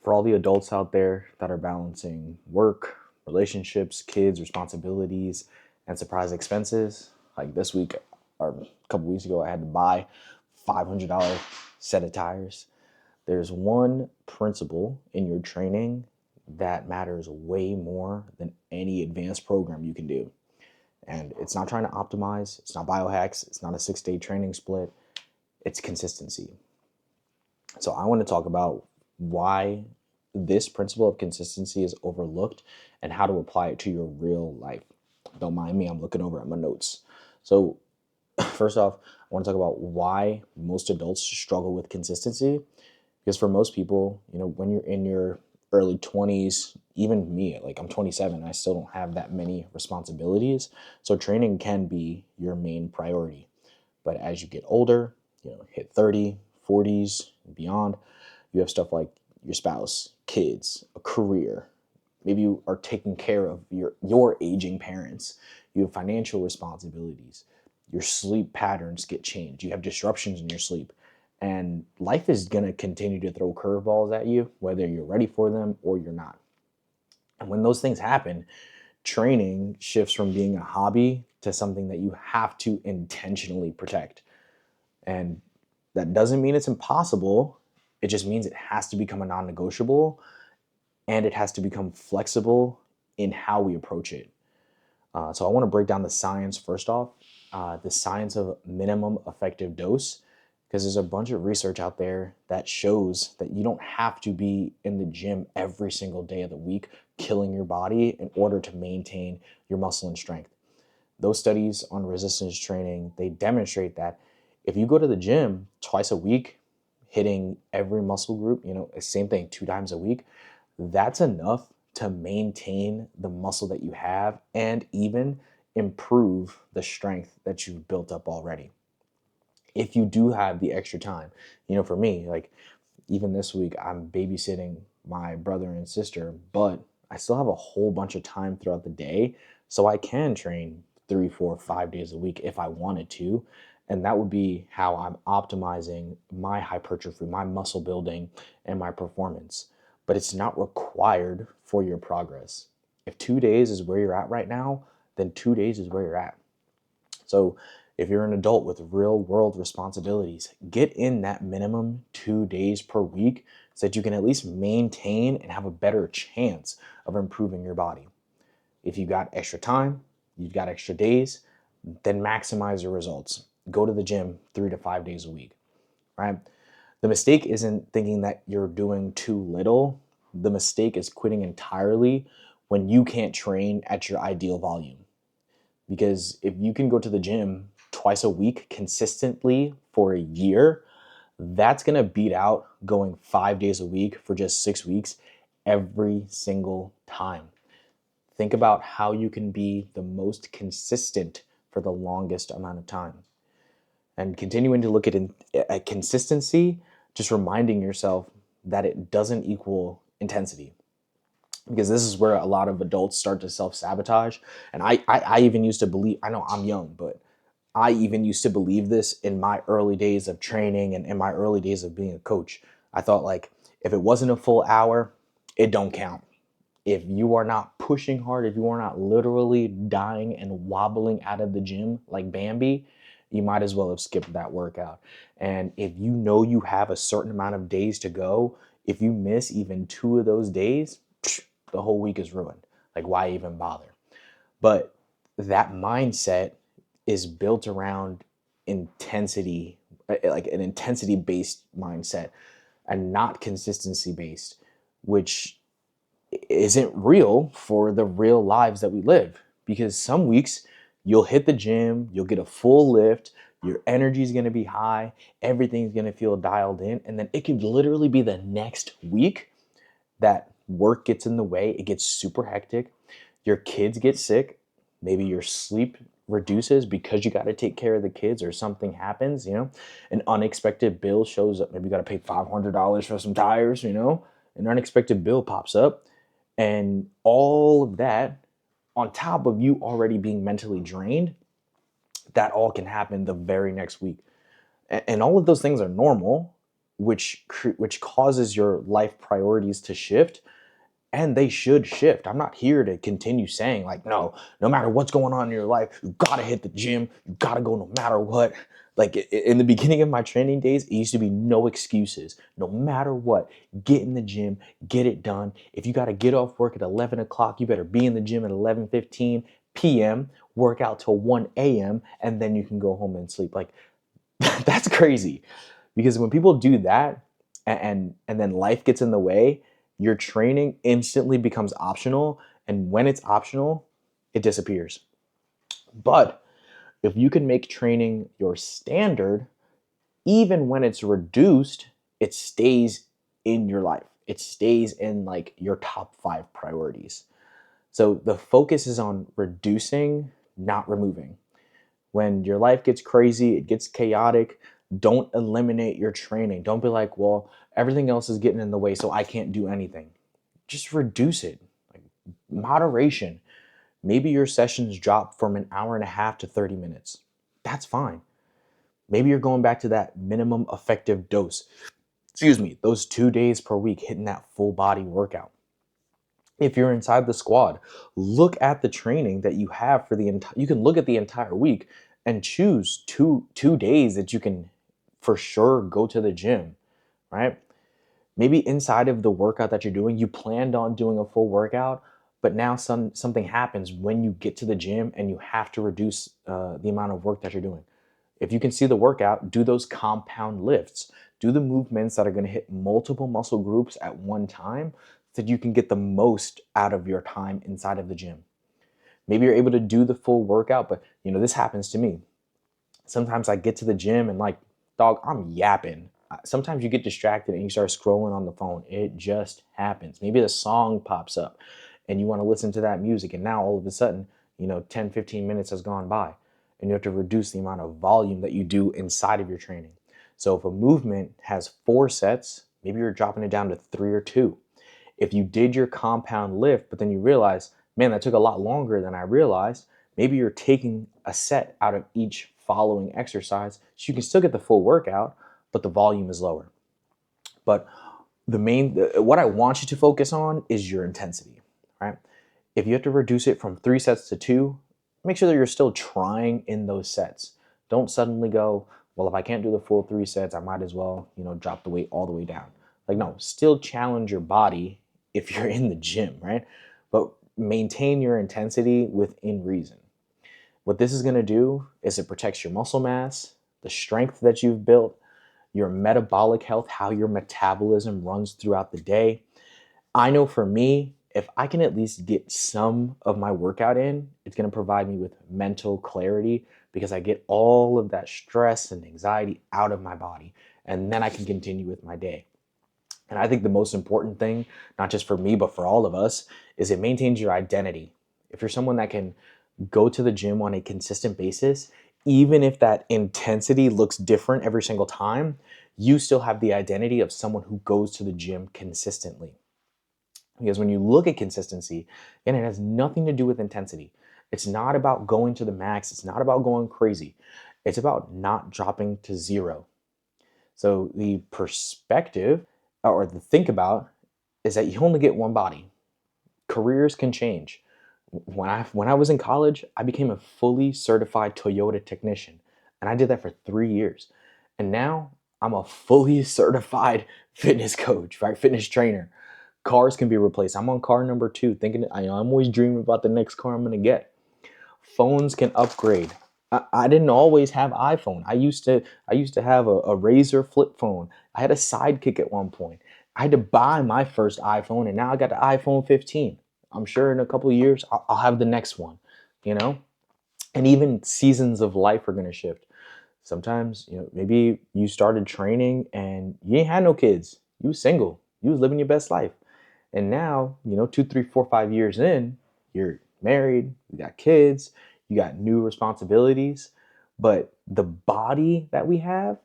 For all the adults out there that are balancing work, relationships, kids, responsibilities, and surprise expenses, like this week or a couple weeks ago, I had to buy $500 set of tires. There's one principle in your training that matters way more than any advanced program you can do. And it's not trying to optimize, it's not biohacks, it's not a 6 day training split, it's consistency. So I want to talk about why this principle of consistency is overlooked and how to apply it to your real life. Don't mind me, I'm looking over at my notes. So, first off, I want to talk about why most adults struggle with consistency. Because for most people, when you're in your early 20s, even me, like I'm 27, I still don't have that many responsibilities. So, training can be your main priority. But as you get older, hit 30, 40s, and beyond, you have stuff like your spouse, kids, a career. Maybe you are taking care of your aging parents. You have financial responsibilities. Your sleep patterns get changed. You have disruptions in your sleep. And life is going to continue to throw curveballs at you, whether you're ready for them or you're not. And when those things happen, training shifts from being a hobby to something that you have to intentionally protect. And that doesn't mean it's impossible. It just means it has to become a non negotiable, and it has to become flexible in how we approach it. So I want to break down the science first off, the science of minimum effective dose, because there's a bunch of research out there that shows that you don't have to be in the gym every single day of the week, killing your body in order to maintain your muscle and strength. Those studies on resistance training, they demonstrate that if you go to the gym twice a week, hitting every muscle group, same thing 2 times a week, that's enough to maintain the muscle that you have and even improve the strength that you've built up already. If you do have the extra time, for me, like even this week, I'm babysitting my brother and sister, but I still have a whole bunch of time throughout the day. So I can train 3, 4, 5 days a week if I wanted to. And that would be how I'm optimizing my hypertrophy, my muscle building, and my performance. But it's not required for your progress. If 2 days is where you're at right now, then 2 days is where you're at. So if you're an adult with real world responsibilities, get in that minimum 2 days per week so that you can at least maintain and have a better chance of improving your body. If you got extra time, you've got extra days, then maximize your results. Go to the gym 3 to 5 days a week, right? The mistake isn't thinking that you're doing too little. The mistake is quitting entirely when you can't train at your ideal volume. Because if you can go to the gym twice a week consistently for a year, that's going to beat out going 5 days a week for just 6 weeks every single time. Think about how you can be the most consistent for the longest amount of time. And continuing to look at consistency, just reminding yourself that it doesn't equal intensity. Because this is where a lot of adults start to self-sabotage. And I even used to believe, I know I'm young, but I even used to believe this in my early days of training and in my early days of being a coach. I thought like, if it wasn't a full hour, it don't count. If you are not pushing hard, if you are not literally dying and wobbling out of the gym like Bambi, you might as well have skipped that workout. And if you know you have a certain amount of days to go, if you miss even 2 of those days, the whole week is ruined. Like, why even bother? But that mindset is built around intensity, like an intensity based mindset, and not consistency based, which isn't real for the real lives that we live. Because some weeks you'll hit the gym, you'll get a full lift, your energy is going to be high, everything's going to feel dialed in, and then it could literally be the next week that work gets in the way, it gets super hectic, your kids get sick, maybe your sleep reduces because you got to take care of the kids or something happens, an unexpected bill shows up, maybe you got to pay $500 for some tires, an unexpected bill pops up, and all of that on top of you already being mentally drained, that all can happen the very next week. And all of those things are normal, which causes your life priorities to shift, and they should shift. I'm not here to continue saying like, no, no matter what's going on in your life, you gotta hit the gym, you gotta go no matter what. Like in the beginning of my training days, it used to be no excuses. No matter what, get in the gym, get it done. If you gotta get off work at 11 o'clock, you better be in the gym at 11:15 p.m., work out till 1 a.m., and then you can go home and sleep. Like that's crazy. Because when people do that and then life gets in the way, your training instantly becomes optional, and when it's optional, it disappears. But if you can make training your standard, even when it's reduced, it stays in your life. It stays in like your top 5 priorities. So the focus is on reducing, not removing. When your life gets crazy, it gets chaotic, don't eliminate your training. Don't be like, well, everything else is getting in the way, so I can't do anything. Just reduce it. Like moderation. Maybe your sessions drop from an hour and a half to 30 minutes. That's fine. Maybe you're going back to that minimum effective dose. Excuse me, those 2 days per week, hitting that full body workout. If you're inside the squad, look at the training that you have for the entire, you can look at the entire week and choose two days that you can for sure go to the gym, right? Maybe inside of the workout that you're doing, you planned on doing a full workout, but now something happens when you get to the gym and you have to reduce the amount of work that you're doing. If you can see the workout, do those compound lifts. Do the movements that are going to hit multiple muscle groups at one time so that you can get the most out of your time inside of the gym. Maybe you're able to do the full workout, but this happens to me. Sometimes I get to the gym and like, dog, I'm yapping. Sometimes you get distracted and you start scrolling on the phone. It just happens. Maybe the song pops up and you want to listen to that music, and now all of a sudden, 10, 15 minutes has gone by and you have to reduce the amount of volume that you do inside of your training. So if a movement has 4 sets, maybe you're dropping it down to 3 or 2. If you did your compound lift, but then you realize, man, that took a lot longer than I realized, maybe you're taking a set out of each following exercise so you can still get the full workout, but the volume is lower. But what I want you to focus on is your intensity, right? If you have to reduce it from 3 sets to 2, make sure that you're still trying in those sets. Don't suddenly go, well, if I can't do the full 3 sets, I might as well, drop the weight all the way down. Like, no, still challenge your body if you're in the gym, right? But maintain your intensity within reason. What this is going to do is it protects your muscle mass, the strength that you've built, your metabolic health, how your metabolism runs throughout the day. I know for me, if I can at least get some of my workout in, it's going to provide me with mental clarity because I get all of that stress and anxiety out of my body, and then I can continue with my day. And I think the most important thing, not just for me, but for all of us, is it maintains your identity. If you're someone that can go to the gym on a consistent basis, even if that intensity looks different every single time, you still have the identity of someone who goes to the gym consistently. Because when you look at consistency, and it has nothing to do with intensity. It's not about going to the max. It's not about going crazy. It's about not dropping to 0. So the perspective or the think about is that you only get one body. Careers can change. When I was in college, I became a fully certified Toyota technician, and I did that for 3 years. And now I'm a fully certified fitness coach, right? Fitness trainer. Cars can be replaced. I'm on car number 2, thinking I'm always dreaming about the next car I'm gonna get. Phones can upgrade. I didn't always have iPhone. I used to have a Razor flip phone. I had a Sidekick at one point. I had to buy my first iPhone, and now I got the iPhone 15. I'm sure in a couple of years I'll have the next one, you know? And even seasons of life are going to shift. Sometimes, maybe you started training and you ain't had no kids. You was single. You was living your best life. And now, 2, 3, 4, 5 years in, you're married, you got kids, you got new responsibilities. But the body that we have,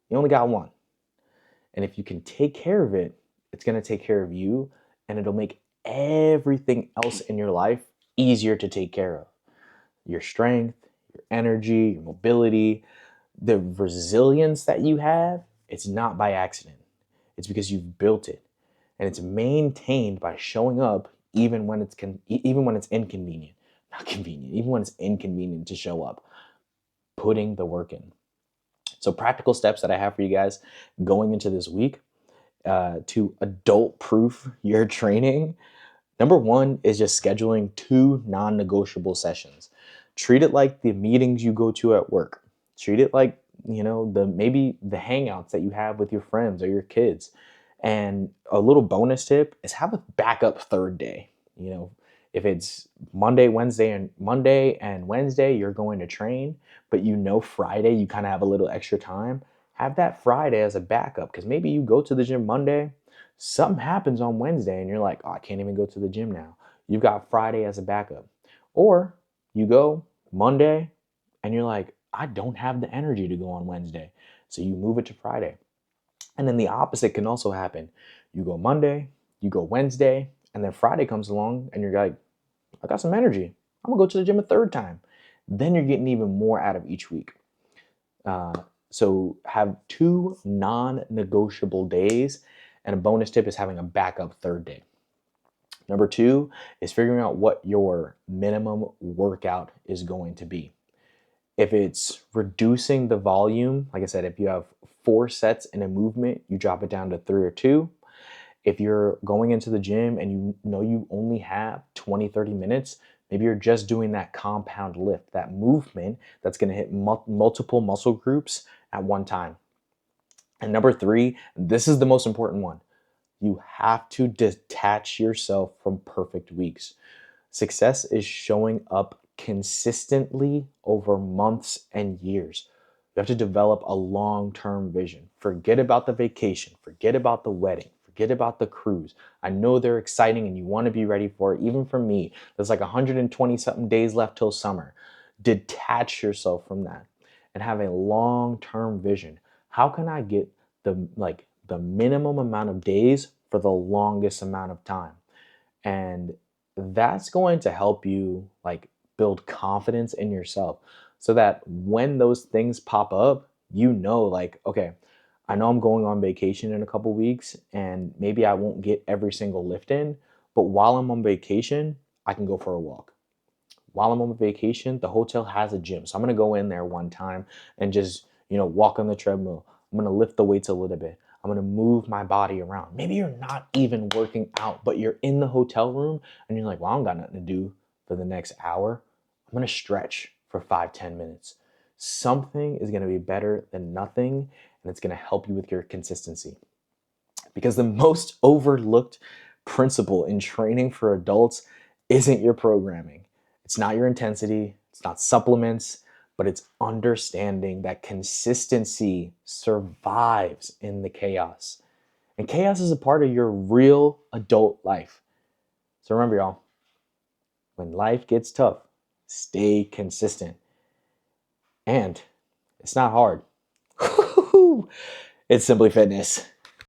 you only got one. And if you can take care of it, it's going to take care of you, and it'll make everything else in your life easier to take care of. Your strength, your energy, your mobility, the resilience that you have, It's not by accident. It's because you've built it, and it's maintained by showing up even when it's inconvenient. Not convenient, even when it's inconvenient to show up, putting the work in. So practical steps that I have for you guys going into this week to adult proof your training. Number one is just scheduling 2 non-negotiable sessions. Treat it like the meetings you go to at work. Treat it like, maybe the hangouts that you have with your friends or your kids. And a little bonus tip is have a backup third day. If it's Monday and Wednesday you're going to train, but Friday you kind of have a little extra time, have that Friday as a backup, because maybe you go to the gym Monday, something happens on Wednesday and you're like, oh, I can't even go to the gym now. You've got Friday as a backup. Or you go Monday and you're like, I don't have the energy to go on Wednesday. So you move it to Friday. And then the opposite can also happen. You go Monday, you go Wednesday, and then Friday comes along and you're like, I got some energy. I'm gonna go to the gym a third time. Then you're getting even more out of each week. So have 2 non-negotiable days, and a bonus tip is having a backup third day. Number 2 is figuring out what your minimum workout is going to be. If it's reducing the volume, like I said, if you have 4 sets in a movement, you drop it down to 3 or 2. If you're going into the gym and you only have 20, 30 minutes, maybe you're just doing that compound lift, that movement that's going to hit multiple muscle groups at one time. And number 3, this is the most important one. You have to detach yourself from perfect weeks. Success is showing up consistently over months and years. You have to develop a long-term vision. Forget about the vacation. Forget about the wedding. Forget about the cruise. I know they're exciting and you want to be ready for it. Even for me, there's like 120 something days left till summer. Detach yourself from that and have a long-term vision. How can I get the minimum amount of days for the longest amount of time? And that's going to help you build confidence in yourself, so that when those things pop up, okay, I know I'm going on vacation in a couple weeks and maybe I won't get every single lift in, but while I'm on vacation, I can go for a walk. While I'm on vacation, the hotel has a gym. So I'm going to go in there one time and just, walk on the treadmill. I'm going to lift the weights a little bit. I'm going to move my body around. Maybe you're not even working out, but you're in the hotel room and you're like, well, I don't got nothing to do for the next hour. I'm going to stretch for 5-10 minutes. Something is going to be better than nothing, and it's going to help you with your consistency. Because the most overlooked principle in training for adults isn't your programming. It's not your intensity. It's not supplements, but it's understanding that consistency survives in the chaos. And chaos is a part of your real adult life. So remember, y'all, when life gets tough, stay consistent. And it's not hard. It's Simply Fitness.